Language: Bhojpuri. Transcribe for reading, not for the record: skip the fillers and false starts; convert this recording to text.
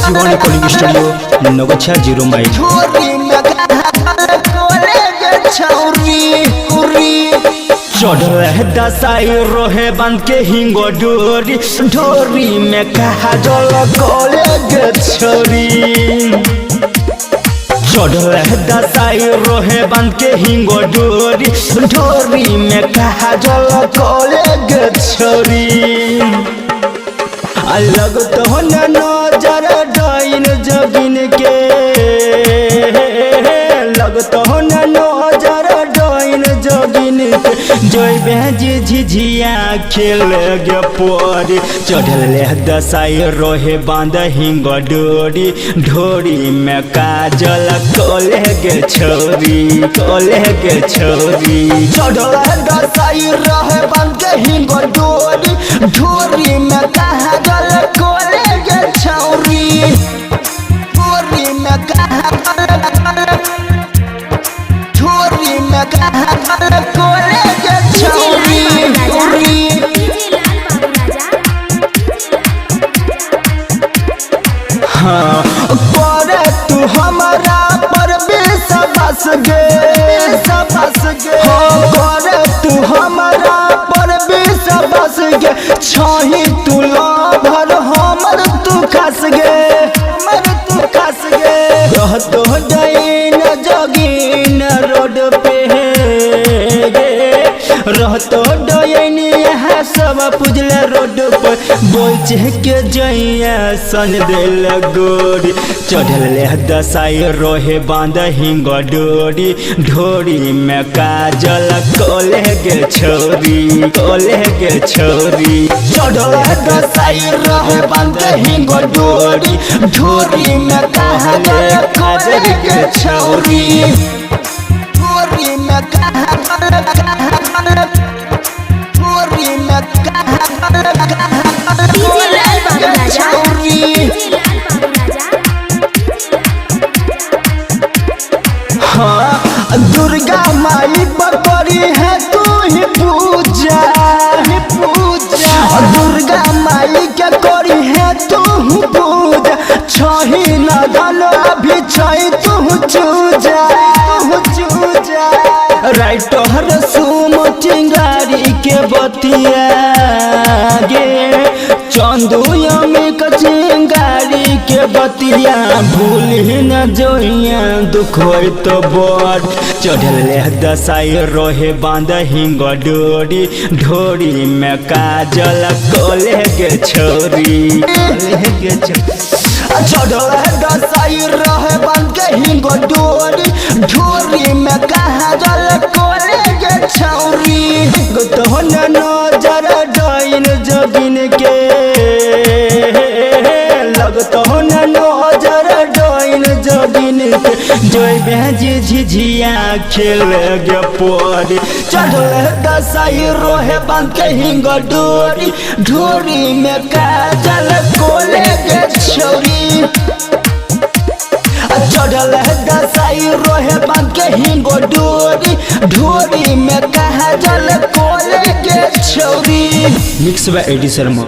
जीवन रिकॉर्डिंग स्टूडियो नगोछा 0 माइल चढ़ दसाई रोहे बंद के हिंगो डोरी ढोरी में कहा जल गले छोरी चढ़ दसाई रोहे बंद के हिंगो डोरी ढोरी में कहा जल गले छोरी अलग तो नजर डाइन जगिन के लग तो नजर डाइन जगिन के जोई बेजी झिझिया खेल गे पोरी चढ़ल दसाई रोहे बांध हिंग डोरी ढोरी में काजल कोले गे छोरी चढ़ल दसाई रोहे बांध हिंग डोरी ढोरी में काजल कोले गे छोरी ढोरी में काजल ढोरी में काजल कोले गे छोरी हाँ करे तू हमारा पर बेसबस गे हाँ करे तू हमारा पर बेसबस गे छही तू लाभर हमर तू खस गे रहतो डैन जगिन रोड पे रहतो डैन यहाँ सब पुजले रोड पर बोच के जइया सन दिल गोरी चढ़ल दसाई रोहे बांध हिंग डोरी ढोरी में काजल कोले गे छोरी चढ़ल दसाई रोहे बांध हिंग डोरी ढोरी में काजल गे छोरी ढोरी में हाँ दुर्गा माई बकरी है तू ही पूजा दुर्गा माई के करी है तू पूजा छही नदन अभी छही तू चूजा राइटर सुम चिंगारी के बतिया गे चंदू अमिक चिंगारी के बतिया भूल न जोइया दुख होई तो बड़ चढ़ल दसाई रोहे बांध हिंग डोरी ढोरी में काजल कोले गे छोरी चढ़ल दसाई रोहे बांध हिंग डोरी ढोरी में काजल कोले गे छोरी तो नजर डाइन जगिन के लगतो नजर डाइन जगिन के जोई बेजी झिझिया खेल गे पोरी चढ़ल दसाई रोहे बांध के हिंग डोरी ढोरी में काजल कोले गे छोरी चढ़ल दसाई रोहे बांध के हिंग डोरी ढोरी में काजल कोले गे छोरी मिक्स बाय एडी शर्मा।